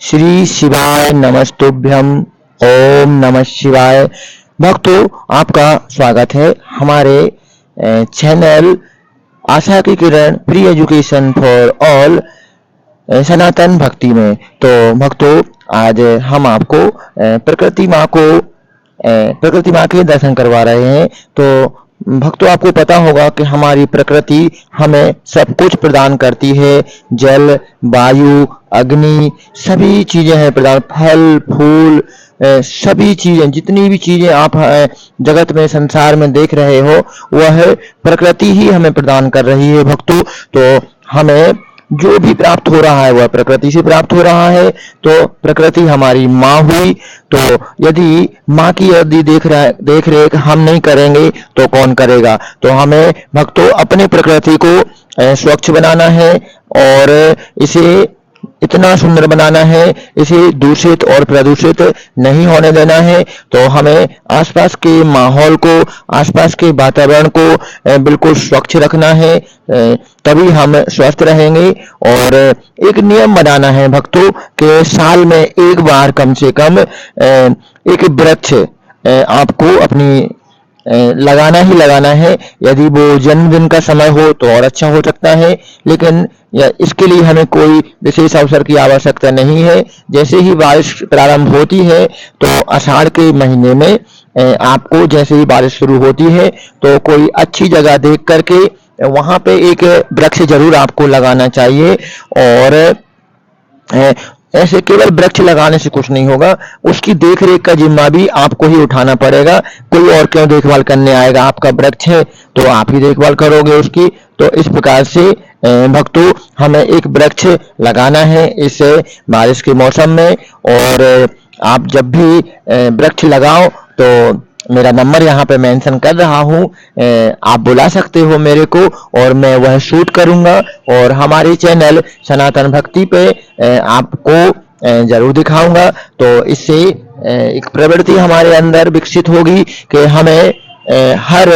श्री शिवाय नमस्तुभ्यम। ओम नमः शिवाय। भक्तों, आपका स्वागत है हमारे चैनल आशा की किरण प्री एजुकेशन फॉर ऑल सनातन भक्ति में। तो भक्तों, आज हम आपको प्रकृति माँ के दर्शन करवा रहे हैं। तो भक्तों, आपको पता होगा कि हमारी प्रकृति हमें सब कुछ प्रदान करती है। जल, वायु, अग्नि, सभी चीजें हैं प्रदान, फल फूल, सभी चीजें, जितनी भी चीजें आप जगत में संसार में देख रहे हो, वह प्रकृति ही हमें प्रदान कर रही है भक्तों। तो हमें जो भी प्राप्त हो रहा है वह प्रकृति से प्राप्त हो रहा है। तो प्रकृति हमारी माँ हुई। तो यदि माँ की यदि देख रेख हम नहीं करेंगे तो कौन करेगा। तो हमें भक्तों अपने प्रकृति को स्वच्छ बनाना है और इसे इतना सुंदर बनाना है, इसे दूषित और प्रदूषित नहीं होने देना है। तो हमें आसपास के माहौल को, आसपास के वातावरण को बिल्कुल स्वच्छ रखना है, तभी हम स्वस्थ रहेंगे। और एक नियम बनाना है भक्तों कि साल में एक बार कम से कम एक वृक्ष आपको अपनी लगाना ही लगाना है। यदि वो जन्मदिन का समय हो तो और अच्छा हो सकता है, लेकिन इसके लिए हमें कोई विशेष अवसर की आवश्यकता नहीं है। जैसे ही बारिश प्रारंभ होती है तो आषाढ़ के महीने में आपको जैसे ही बारिश शुरू होती है तो कोई अच्छी जगह देख करके वहां पे एक वृक्ष जरूर आपको लगाना चाहिए। और ऐसे केवल वृक्ष लगाने से कुछ नहीं होगा, उसकी देखरेख का जिम्मा भी आपको ही उठाना पड़ेगा। कोई और क्यों देखभाल करने आएगा। आपका वृक्ष है तो आप ही देखभाल करोगे उसकी। तो इस प्रकार से भक्तों, हमें एक वृक्ष लगाना है इस बारिश के मौसम में। और आप जब भी वृक्ष लगाओ तो मेरा नंबर यहाँ पे मेंशन कर रहा हूँ, आप बुला सकते हो मेरे को और मैं वह शूट करूँगा और हमारे चैनल सनातन भक्ति पे आपको जरूर दिखाऊंगा। तो इससे एक प्रवृत्ति हमारे अंदर विकसित होगी कि हमें हर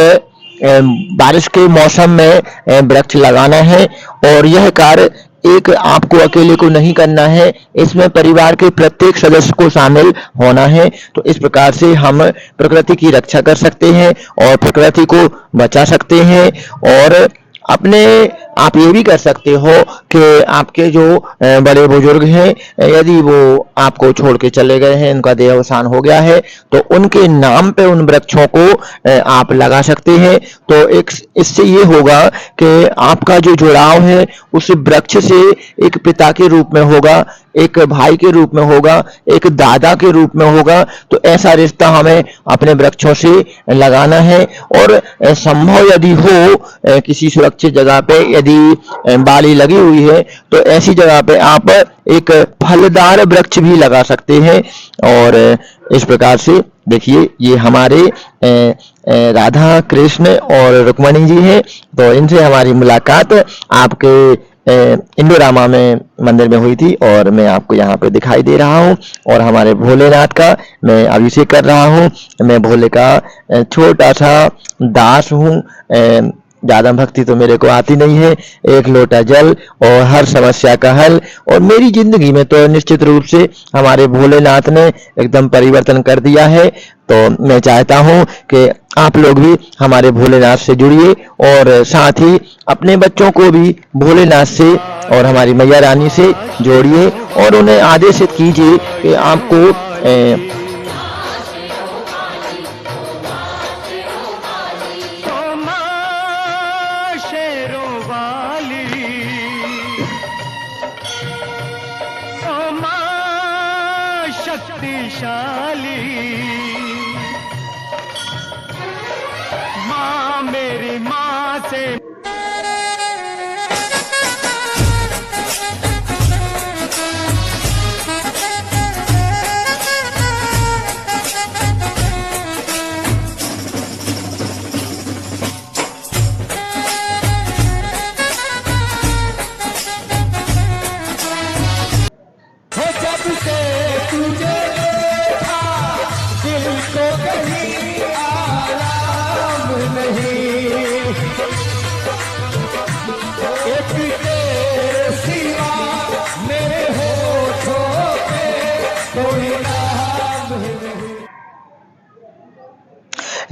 बारिश के मौसम में वृक्ष लगाना है। और यह कार्य एक आपको अकेले को नहीं करना है, इसमें परिवार के प्रत्येक सदस्य को शामिल होना है। तो इस प्रकार से हम प्रकृति की रक्षा कर सकते हैं और प्रकृति को बचा सकते हैं। और अपने आप ये भी कर सकते हो कि आपके जो बड़े बुजुर्ग हैं, यदि वो आपको छोड़ के चले गए हैं, उनका देहावसान हो गया है, तो उनके नाम पे उन वृक्षों को आप लगा सकते हैं। तो एक इससे ये होगा कि आपका जो जुड़ाव है उस वृक्ष से एक पिता के रूप में होगा, एक भाई के रूप में होगा, एक दादा के रूप में होगा। तो ऐसा रिश्ता हमें अपने वृक्षों से लगाना है। और संभव यदि हो किसी सुरक्षित जगह पे यदि बाली लगी हुई है तो ऐसी जगह पे आप एक फलदार वृक्ष भी लगा सकते हैं। और इस प्रकार से देखिए, ये हमारे राधा कृष्ण और रुक्मणी जी हैं। तो इनसे हमारी मुलाकात आपके इंडोरामा में मंदिर में हुई थी और मैं आपको यहाँ पे दिखाई दे रहा हूँ। और हमारे भोलेनाथ का मैं अभिषेक कर रहा हूँ। मैं भोले का छोटा सा दास हूँ, ज्यादा भक्ति तो मेरे को आती नहीं है। एक लोटा जल और हर समस्या का हल। और मेरी जिंदगी में तो निश्चित रूप से हमारे भोलेनाथ ने एकदम परिवर्तन कर दिया है। तो मैं चाहता हूं कि आप लोग भी हमारे भोलेनाथ से जुड़िए और साथ ही अपने बच्चों को भी भोलेनाथ से और हमारी मैया रानी से जोड़िए और उन्हें आदेशित कीजिए कि आपको शक्तिशाली माँ, मेरी माँ से एक तेरे सिवा मेरे होठों पे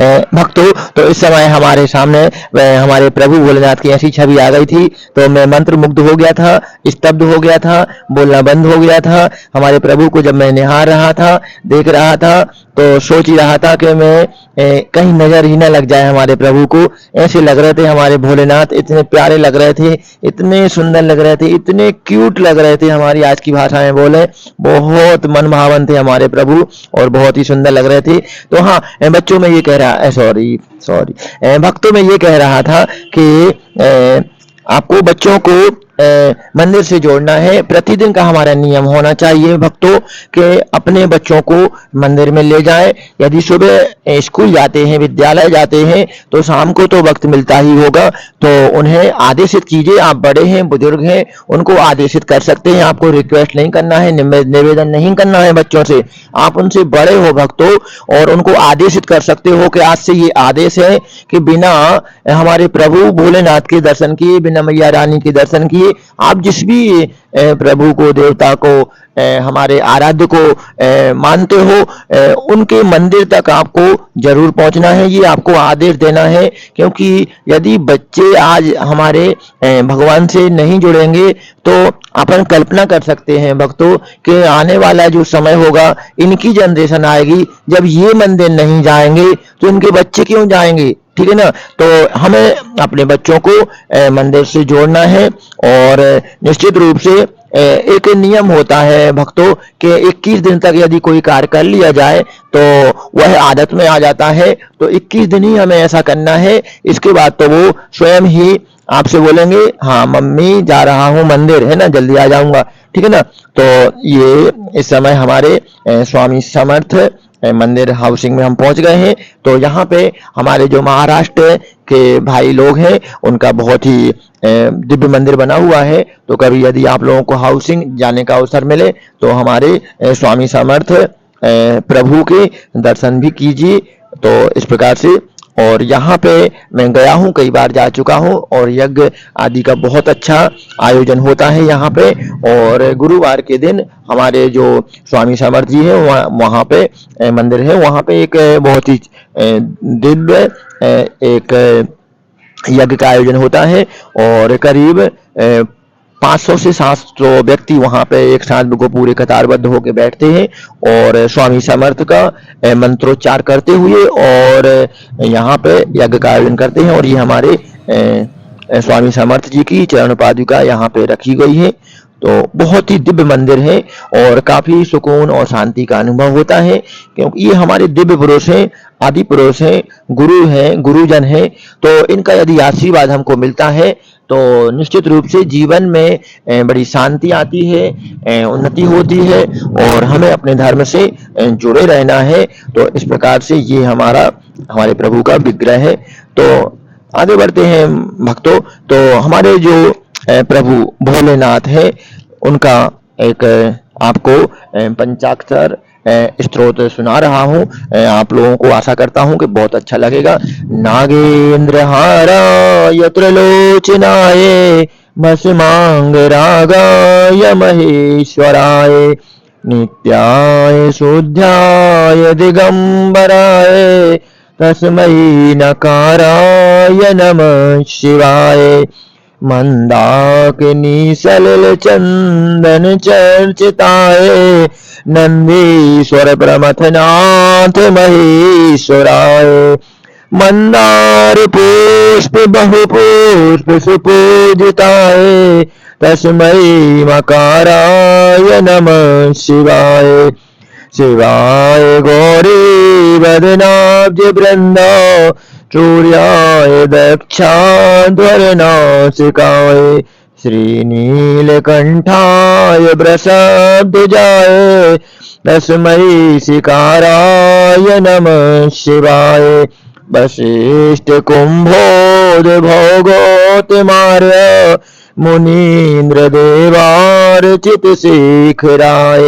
भक्तों, तो इस समय हमारे सामने हमारे प्रभु भोलेनाथ की ऐसी छवि आ गई थी, तो मैं मंत्र मुग्ध हो गया था, स्तब्ध हो गया था, बोलना बंद हो गया था। हमारे प्रभु को जब मैं निहार रहा था, देख रहा था, तो सोच ही रहा था कि मैं कहीं नजर ही न लग जाए हमारे प्रभु को। ऐसे लग रहे थे हमारे भोलेनाथ, इतने प्यारे लग रहे थे, इतने सुंदर लग रहे थे, इतने क्यूट लग रहे थे, हमारी आज की भाषा में बोले बहुत मनभावन थे हमारे प्रभु और बहुत ही सुंदर लग रहे थे। तो हाँ, बच्चों में ये कह रहा, सॉरी सॉरी, भक्तों में ये कह रहा था कि आपको बच्चों को मंदिर से जोड़ना है। प्रतिदिन का हमारा नियम होना चाहिए भक्तों कि अपने बच्चों को मंदिर में ले जाएं। यदि सुबह स्कूल जाते हैं, विद्यालय जाते हैं, तो शाम को तो वक्त मिलता ही होगा, तो उन्हें आदेशित कीजिए। आप बड़े हैं, बुजुर्ग हैं, उनको आदेशित कर सकते हैं। आपको रिक्वेस्ट नहीं करना है, निवेदन नहीं करना है बच्चों से। आप उनसे बड़े हो भक्तों और उनको आदेशित कर सकते हो कि आज से ये आदेश है कि बिना हमारे प्रभु भोलेनाथ के दर्शन किए, बिना मैया रानी के दर्शन किए, आप जिस भी प्रभु को, देवता को, हमारे आराध्य को मानते हो, उनके मंदिर तक आपको जरूर पहुंचना है। ये आपको आदेश देना है, क्योंकि यदि बच्चे आज हमारे भगवान से नहीं जुड़ेंगे तो अपन कल्पना कर सकते हैं भक्तों कि आने वाला जो समय होगा, इनकी जनरेशन आएगी, जब ये मंदिर नहीं जाएंगे तो इनके बच्चे क्यों जाएंगे? ठीक है ना। तो हमें अपने बच्चों को मंदिर से जोड़ना है और निश्चित रूप से एक नियम होता है भक्तों कि 21 दिन तक यदि कोई कार्य कर लिया जाए तो वह आदत में आ जाता है। तो 21 दिन ही हमें ऐसा करना है, इसके बाद तो वो स्वयं ही आपसे बोलेंगे हाँ मम्मी जा रहा हूँ मंदिर, है ना, जल्दी आ जाऊंगा। ठीक है ना। तो ये इस समय हमारे स्वामी समर्थ मंदिर हाउसिंग में हम पहुंच गए हैं। तो यहाँ पे हमारे जो महाराष्ट्र के भाई लोग हैं, उनका बहुत ही दिव्य मंदिर बना हुआ है। तो कभी यदि आप लोगों को हाउसिंग जाने का अवसर मिले तो हमारे स्वामी समर्थ प्रभु के दर्शन भी कीजिए। तो इस प्रकार से, और यहाँ पे मैं गया हूँ, कई बार जा चुका हूँ, और यज्ञ आदि का बहुत अच्छा आयोजन होता है यहाँ पे। और गुरुवार के दिन हमारे जो स्वामी समर्थ जी है वहाँ पे मंदिर है, वहाँ पे एक बहुत ही दिव्य एक यज्ञ का आयोजन होता है और करीब 500 से 700 व्यक्ति वहां पे एक साथ को पूरे कतारबद्ध होकर बैठते हैं और स्वामी समर्थ का मंत्रोच्चार करते हुए और यहाँ पे यज्ञ का आयोजन करते हैं। और ये हमारे स्वामी समर्थ जी की चरण पादुका यहाँ पे रखी गई है। तो बहुत ही दिव्य मंदिर है और काफी सुकून और शांति का अनुभव होता है, क्योंकि ये हमारे दिव्य पुरुष हैं, आदि पुरुष हैं, गुरु हैं, गुरुजन हैं। तो इनका यदि आशीर्वाद हमको मिलता है तो निश्चित रूप से जीवन में बड़ी शांति आती है, उन्नति होती है और हमें अपने धर्म से जुड़े रहना है। तो इस प्रकार से ये हमारे प्रभु का विग्रह है। तो आगे बढ़ते हैं भक्तों। तो हमारे जो प्रभु भोलेनाथ है, उनका एक आपको पंचाक्षर स्तोत्र सुना रहा हूँ। आप लोगों को आशा करता हूँ कि बहुत अच्छा लगेगा। नागेंद्र हाराय त्रिलोचनाय भस्मांग रागाय महेश्वराय नित्याय शुद्धाय दिगंबराय तस्मै नकाराय नमः शिवाय मंदाकिनी सलिल चंदन चर्चिताय नंदीश्वर प्रमथनाथ महेश्वराय मंदार पुष्प बहु पुष्प सुपूजिताय तस्मै मकाराय नमः शिवाय शिवाय गौरी वदनाब्ज वृंदा चूर्याय दक्षाध्वरनासिकाय श्रीनीलकंठाय वृषभध्वजाय तस्मै शिकाराय नमः शिवाय वशिष्ठ कुंभोद्भवगोतमार्य मुनीन्द्र देवार्चित शिखराय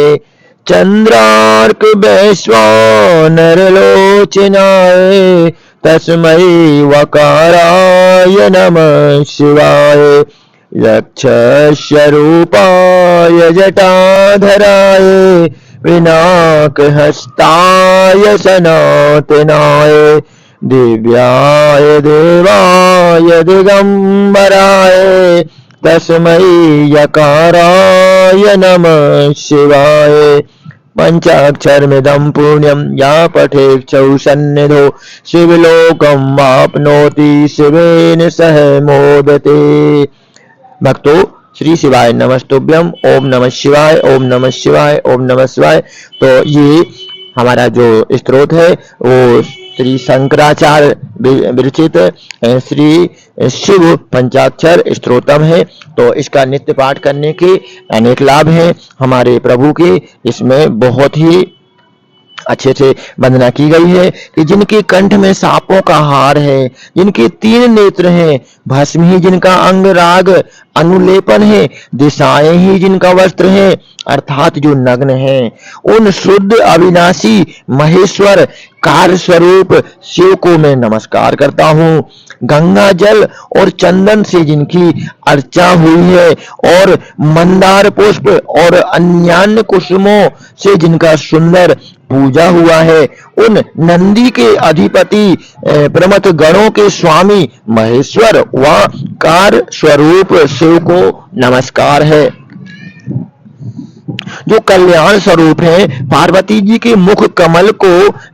चंद्रार्क वैश्वानर लोचनाय तस्मै वकाराय नमः शिवाय यक्षस्वरूपाय जटाधराय पिनाकहस्ताय सनातनाय दिव्याय देवाय दिगंबराय तस्मै यकाराय नमः शिवाय। पंचाक्षरमिदं पुण्यं या पठेच्छौ सन्निधौ शिवलोकं वाप्नोति शिवेन सह मोदते। भक्तों, श्री शिवाय नमस्तुभ्यम। ओम नमः शिवाय, ओम नमः शिवाय, ओम नमः शिवाय। तो ये हमारा जो स्तोत्र है वो श्री शंकराचार्य विरचित श्री शिव पंचाक्षर स्तोत्रम है। तो इसका नित्य पाठ करने के अनेक लाभ हैं हमारे प्रभु के। इसमें बहुत ही अच्छे से वंदना की गई है कि जिनके कंठ में सांपों का हार है, जिनके 3 नेत्र हैं, भस्म ही जिनका अंग राग अनुलेपन है, दिशाएं ही जिनका वस्त्र है, अर्थात जो नग्न है, उन शुद्ध अविनाशी महेश्वर कार स्वरूप शिव को मैं नमस्कार करता हूँ। गंगा जल और चंदन से जिनकी अर्चा हुई है और मंदार पुष्प और अन्यान्य कुसुमों से जिनका सुंदर पूजा हुआ है, उन नंदी के अधिपति प्रमथ गणों के स्वामी महेश्वर व कार स्वरूप शिव को नमस्कार है। जो कल्याण स्वरूप है, पार्वती जी के मुख कमल को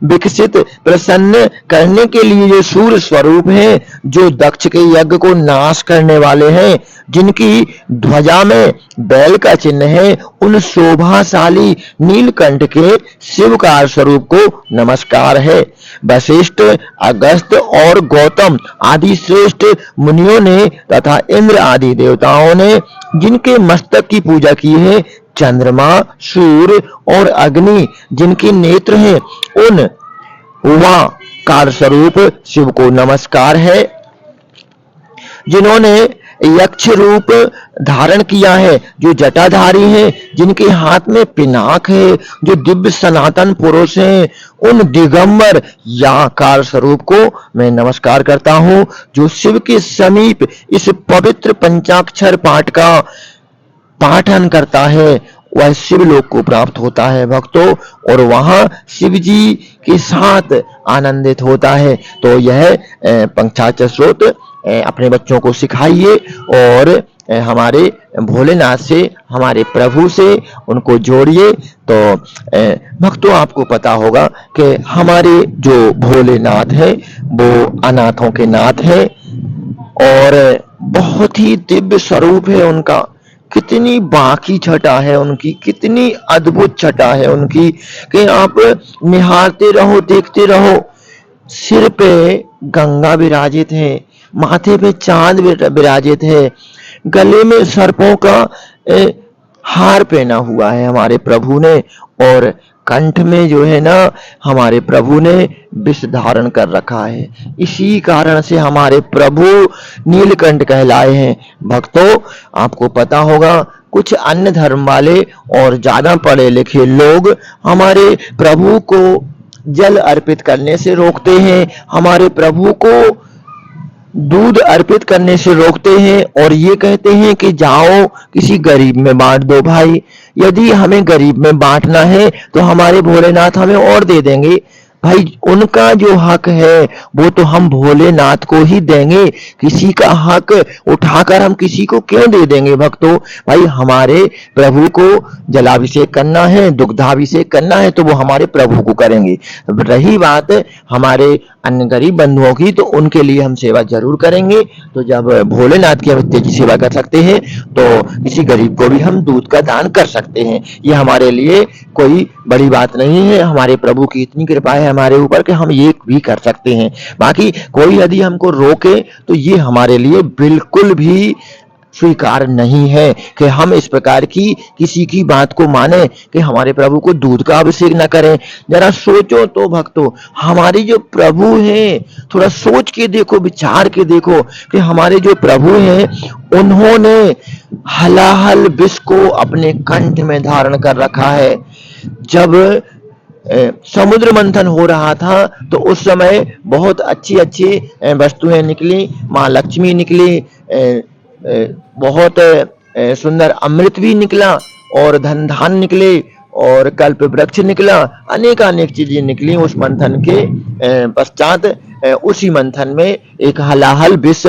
विकसित प्रसन्न करने के लिए जो सूर्य स्वरूप है, जो दक्ष के यज्ञ को नाश करने वाले हैं, जिनकी ध्वजा में बैल का चिन्ह है, उन शोभाशाली नीलकंठ के शिवकार स्वरूप को नमस्कार है। वशिष्ठ, अगस्त और गौतम आदि श्रेष्ठ मुनियों ने तथा इंद्र आदि देवताओं ने जिनके मस्तक की पूजा की है, चंद्रमा, सूर्य और अग्नि जिनके नेत्र हैं, उन वा कार स्वरूप शिव को नमस्कार है। जिन्होंने यक्ष रूप धारण किया है, जो जटाधारी हैं, जिनके हाथ में पिनाक है, जो दिव्य सनातन पुरुष हैं, उन दिगंबर या कार स्वरूप को मैं नमस्कार करता हूँ। जो शिव के समीप इस पवित्र पंचाक्षर पाठ का पाठन करता है, वह शिवलोक को प्राप्त होता है भक्तों, और वहां शिव जी के साथ आनंदित होता है। तो यह पंचाक्षर स्तोत्र अपने बच्चों को सिखाइए और हमारे भोलेनाथ से, हमारे प्रभु से उनको जोड़िए। तो भक्तों, आपको पता होगा कि हमारे जो भोलेनाथ है वो अनाथों के नाथ है और बहुत ही दिव्य स्वरूप है उनका। कितनी बाकी छटा है उनकी, कितनी अद्भुत छटा है उनकी कि आप निहारते रहो, देखते रहो। सिर पे गंगा विराजित है, माथे पे चांद विराजित है, गले में सर्पों का हार पहना हुआ है हमारे प्रभु ने, और कंठ में जो है ना हमारे प्रभु ने विष धारण कर रखा है। इसी कारण से हमारे प्रभु नीलकंठ कहलाए हैं। भक्तों, आपको पता होगा कुछ अन्य धर्म वाले और ज्यादा पढ़े लिखे लोग हमारे प्रभु को जल अर्पित करने से रोकते हैं, हमारे प्रभु को दूध अर्पित करने से रोकते हैं और ये कहते हैं कि जाओ किसी गरीब में बांट दो भाई। यदि हमें गरीब में बांटना है तो हमारे भोलेनाथ हमें और दे देंगे भाई। उनका जो हक है वो तो हम भोलेनाथ को ही देंगे, किसी का हक उठाकर हम किसी को क्यों दे देंगे भक्तों। भाई, हमारे प्रभु को जलाभिषेक करना है, दुग्धाभिषेक करना है तो वो हमारे प्रभु को करेंगे। रही बात हमारे अन्य गरीब बंधुओं की, तो उनके लिए हम सेवा जरूर करेंगे। तो जब भोलेनाथ की हम तेजी सेवा कर सकते हैं तो किसी गरीब को भी हम दूध का दान कर सकते हैं। ये हमारे लिए कोई बड़ी बात नहीं है। हमारे प्रभु की इतनी कृपा है हमारे ऊपर कि हम ये भी कर सकते हैं। बाकी कोई यदि हमको रोके तो ये हमारे लिए बिल्कुल भी स्वीकार नहीं है कि हम इस प्रकार की किसी की बात को माने कि हमारे प्रभु को दूध का अभिषेक न करें। जरा सोचो तो भक्तों, हमारी जो प्रभु हैं, थोड़ा सोच के देखो, विचार के देखो कि हमारे जो प्रभु हैं उन्होंने हलाहल विष को अपने कंठ में धारण कर रखा है। जब समुद्र मंथन हो रहा था तो उस समय बहुत अच्छी अच्छी वस्तुएं निकली, माँ लक्ष्मी निकली, बहुत सुंदर अमृत भी निकला और धन धान निकले और कल्प वृक्ष निकला, अनेक चीजें निकली उस मंथन के पश्चात। उसी मंथन में एक हलाहल विष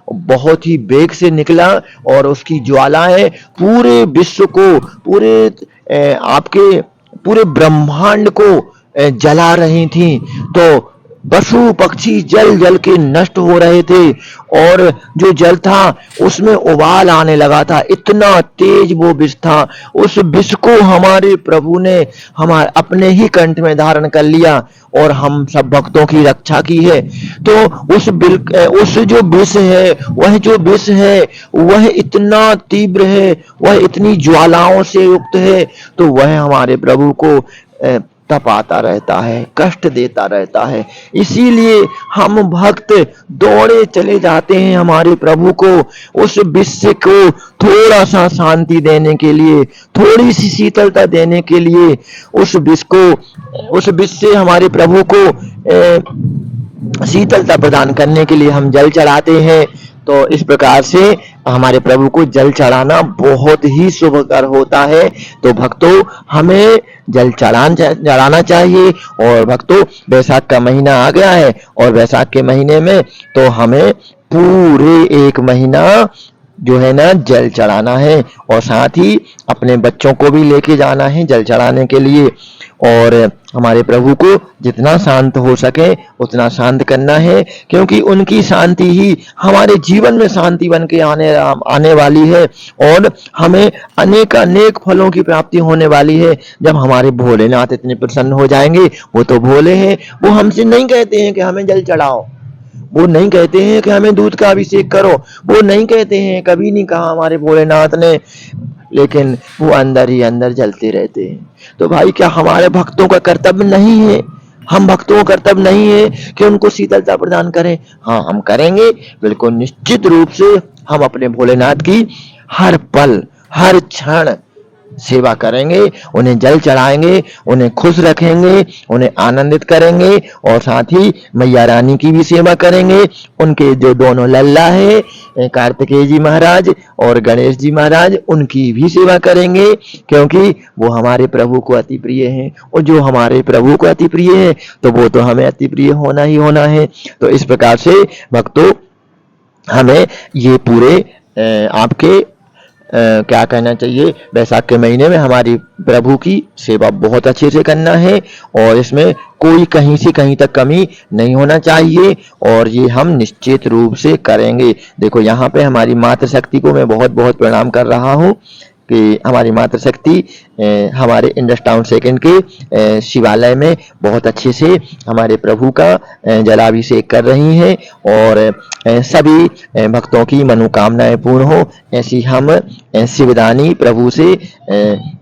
बहुत ही वेग से निकला और उसकी ज्वालाएं पूरे विश्व को, आपके पूरे ब्रह्मांड को जला रही थी। तो पशु पक्षी जल जल के नष्ट हो रहे थे और जो जल था उसमें उबाल आने लगा था, इतना तेज वो विष था। उस विष को हमारे प्रभु ने हमारे अपने ही कंठ में धारण कर लिया और हम सब भक्तों की रक्षा की है। तो उस जो विष है, वह इतना तीव्र है, वह इतनी ज्वालाओं से युक्त है, तो वह हमारे प्रभु को तपाता रहता है, कष्ट देता रहता है। इसीलिए हम भक्त दौड़े चले जाते हैं हमारे प्रभु को उस विषय को थोड़ा सा शांति देने के लिए, थोड़ी सी शीतलता देने के लिए, उस विष से हमारे प्रभु को शीतलता प्रदान करने के लिए हम जल चढ़ाते हैं। तो इस प्रकार से हमारे प्रभु को जल चढ़ाना बहुत ही शुभकर होता है। तो भक्तों, हमें जल चढ़ाना चाहिए। और भक्तों, बैसाख का महीना आ गया है और बैसाख के महीने में तो हमें पूरे एक महीना जो है ना जल चढ़ाना है और साथ ही अपने बच्चों को भी लेके जाना है जल चढ़ाने के लिए और हमारे प्रभु को जितना शांत हो सके उतना शांत करना है, क्योंकि उनकी शांति ही हमारे जीवन में शांति बन के आने वाली है और हमें अनेक फलों की प्राप्ति होने वाली है। जब हमारे भोलेनाथ इतने प्रसन्न हो जाएंगे, वो तो भोले हैं, वो हमसे नहीं कहते हैं कि हमें जल चढ़ाओ, वो नहीं कहते हैं कि हमें दूध का अभिषेक करो, वो नहीं कहते हैं, कभी नहीं कहा हमारे भोलेनाथ ने, लेकिन वो अंदर ही अंदर जलते रहते हैं। तो भाई, क्या हमारे भक्तों का कर्तव्य नहीं है, हम भक्तों का कर्तव्य नहीं है कि उनको शीतलता प्रदान करें? हाँ, हम करेंगे बिल्कुल निश्चित रूप से। हम अपने भोलेनाथ की हर पल हर क्षण सेवा करेंगे, उन्हें जल चढ़ाएंगे, उन्हें खुश रखेंगे, उन्हें आनंदित करेंगे और साथ ही मैया रानी की भी सेवा करेंगे। उनके जो दोनों लल्ला है, कार्तिकेय जी महाराज और गणेश जी महाराज, उनकी भी सेवा करेंगे, क्योंकि वो हमारे प्रभु को अति प्रिय हैं और जो हमारे प्रभु को अति प्रिय है तो वो तो हमें अति प्रिय होना ही होना है। तो इस प्रकार से भक्तों, हमें ये पूरे आपके क्या कहना चाहिए, बैसाख के महीने में हमारी प्रभु की सेवा बहुत अच्छे से करना है और इसमें कोई कहीं से कहीं तक कमी नहीं होना चाहिए और ये हम निश्चित रूप से करेंगे। देखो, यहाँ पे हमारी मातृशक्ति को मैं बहुत बहुत प्रणाम कर रहा हूँ कि हमारी मातृशक्ति हमारे इंडस टाउन सेकंड के शिवालय में बहुत अच्छे से हमारे प्रभु का जलाभिषेक कर रही हैं और सभी भक्तों की मनोकामनाएं पूर्ण हो, ऐसी हम शिवदानी प्रभु से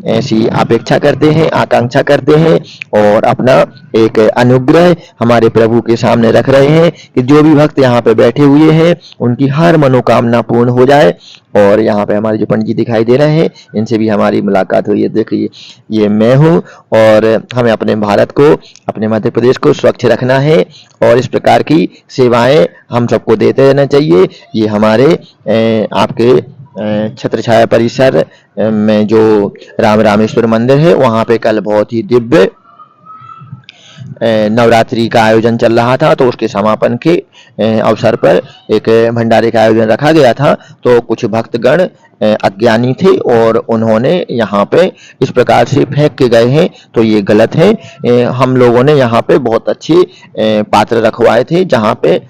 ऐसी अपेक्षा करते हैं, आकांक्षा करते हैं और अपना एक अनुग्रह हमारे प्रभु के सामने रख रहे हैं कि जो भी भक्त यहाँ पे बैठे हुए हैं उनकी हर मनोकामना पूर्ण हो जाए। और यहाँ पे हमारे जो पंडित जी दिखाई दे रहे हैं, इनसे भी हमारी मुलाकात हुई है। देखिए, ये मैं हूँ और हमें अपने भारत को, अपने मध्य प्रदेश को स्वच्छ रखना है और इस प्रकार की सेवाएं हम सबको देते रहना चाहिए। ये हमारे आपके छत्र छाया परिसर में जो रामेश्वर मंदिर है, वहाँ पे कल बहुत ही दिव्य नवरात्रि का आयोजन चल रहा था, तो उसके समापन के अवसर पर एक भंडारे का आयोजन रखा गया था। तो कुछ भक्तगण अज्ञानी थे और उन्होंने यहाँ पे इस प्रकार से फेंक के गए हैं, तो ये गलत है। हम लोगों ने यहाँ पे बहुत अच्छे पात्र रखवाए थे, जहाँ पे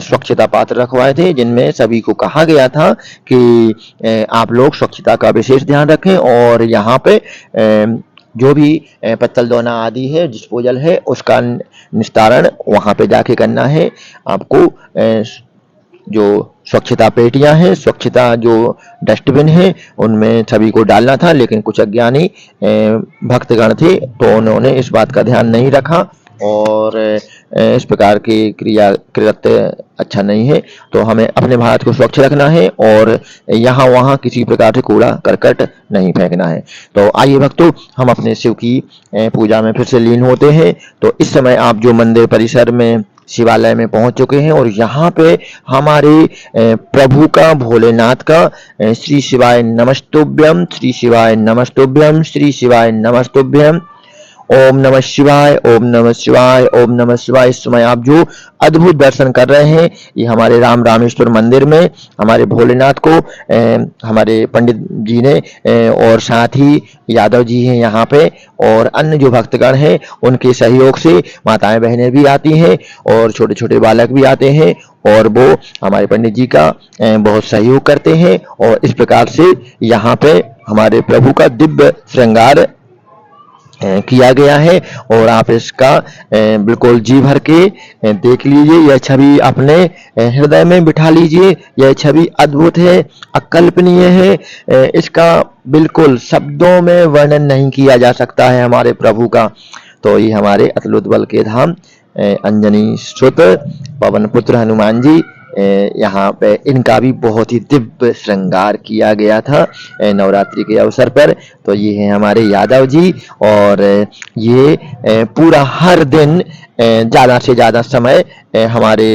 स्वच्छता पात्र रखवाए थे, जिनमें सभी को कहा गया था कि आप लोग स्वच्छता का विशेष ध्यान रखें और यहाँ पे जो भी पत्तल दोना आदि है, डिस्पोजल है, उसका निस्तारण वहाँ पे जाके करना है। आपको जो स्वच्छता पेटियां हैं, स्वच्छता जो डस्टबिन है, उनमें सभी को डालना था, लेकिन कुछ अज्ञानी भक्तगण थे तो उन्होंने इस बात का ध्यान नहीं रखा और इस प्रकार की कृत्य अच्छा नहीं है। तो हमें अपने भारत को स्वच्छ रखना है और यहाँ वहाँ किसी प्रकार से कूड़ा करकट नहीं फेंकना है। तो आइए भक्तों, हम अपने शिव की पूजा में फिर से लीन होते हैं। तो इस समय आप जो मंदिर परिसर में शिवालय में पहुंच चुके हैं और यहाँ पे हमारे प्रभु का, भोलेनाथ का श्री शिवाय नमस्तुभ्यम, श्री शिवाय नमस्तुभ्यम, श्री शिवाय नमस्तुभ्यम ओम नमः शिवाय, ओम नमः शिवाय, ओम नमः शिवाय। इस समय आप जो अद्भुत दर्शन कर रहे हैं, ये हमारे राम रामेश्वर मंदिर में हमारे भोलेनाथ को हमारे पंडित जी ने और साथ ही यादव जी हैं यहाँ पे, और अन्य जो भक्तगण हैं उनके सहयोग से माताएं बहनें भी आती हैं और छोटे छोटे बालक भी आते हैं, और वो हमारे पंडित जी का बहुत सहयोग करते हैं। और इस प्रकार से यहाँ पे हमारे प्रभु का दिव्य श्रृंगार किया गया है। और आप इसका बिल्कुल जी भर के देख लीजिए, यह छवि अपने हृदय में बिठा लीजिए। यह छवि अद्भुत है, अकल्पनीय है, इसका बिल्कुल शब्दों में वर्णन नहीं किया जा सकता है हमारे प्रभु का। तो ये हमारे अतुलित बल के धाम अंजनी सुत पवन पुत्र हनुमान जी, यहाँ पे इनका भी बहुत ही दिव्य श्रृंगार किया गया था नवरात्रि के अवसर पर। तो ये हैं हमारे यादव जी, और ये पूरा हर दिन ज़्यादा से ज़्यादा समय हमारे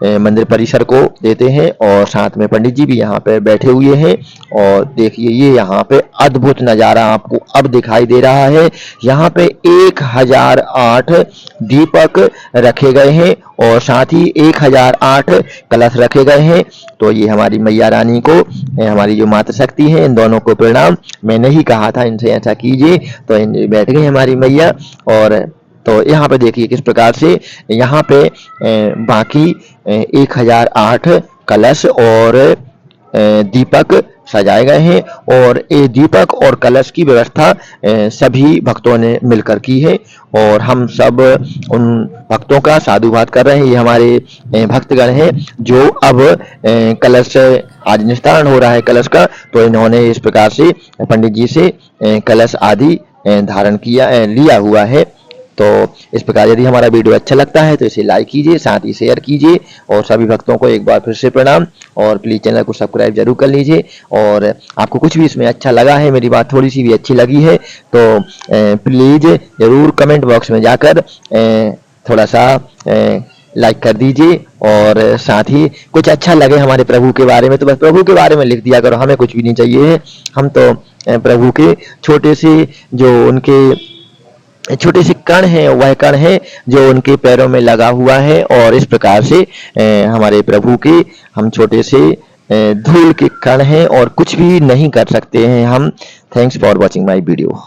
मंदिर परिसर को देते हैं, और साथ में पंडित जी भी यहाँ पे बैठे हुए हैं। और देखिए ये यहाँ पे अद्भुत नज़ारा आपको अब दिखाई दे रहा है। यहाँ पे 1008 दीपक रखे गए हैं और साथ ही 1008 कलश रखे गए हैं। तो ये हमारी मैया रानी को, हमारी जो माता शक्ति है, इन दोनों को प्रणाम। मैंने ही कहा था इनसे ऐसा कीजिए, तो बैठ गई हमारी मैया। और तो यहाँ पे देखिए किस प्रकार से यहाँ पे बाकी 1008 कलश और दीपक सजाए गए हैं, और ये दीपक और कलश की व्यवस्था सभी भक्तों ने मिलकर की है। और हम सब उन भक्तों का साधुवाद कर रहे हैं। ये हमारे भक्तगण हैं जो अब कलश, आज निस्तारण हो रहा है कलश का, तो इन्होंने इस प्रकार से पंडित जी से कलश आदि धारण किया, लिया हुआ है। तो इस प्रकार यदि हमारा वीडियो अच्छा लगता है तो इसे लाइक कीजिए, साथ ही शेयर कीजिए, और सभी भक्तों को एक बार फिर से प्रणाम। और प्लीज़ चैनल को सब्सक्राइब जरूर कर लीजिए। और आपको कुछ भी इसमें अच्छा लगा है, मेरी बात थोड़ी सी भी अच्छी लगी है, तो प्लीज़ ज़रूर कमेंट बॉक्स में जाकर थोड़ा सा लाइक कर दीजिए। और साथ ही कुछ अच्छा लगे हमारे प्रभु के बारे में तो बस प्रभु के बारे में लिख दिया करो, हमें कुछ भी नहीं चाहिए। हम तो प्रभु के छोटे से, जो उनके छोटे से कण है, वह कण है जो उनके पैरों में लगा हुआ है। और इस प्रकार से हमारे प्रभु के हम छोटे से धूल के कण हैं और कुछ भी नहीं कर सकते हैं हम। Thanks for watching my video.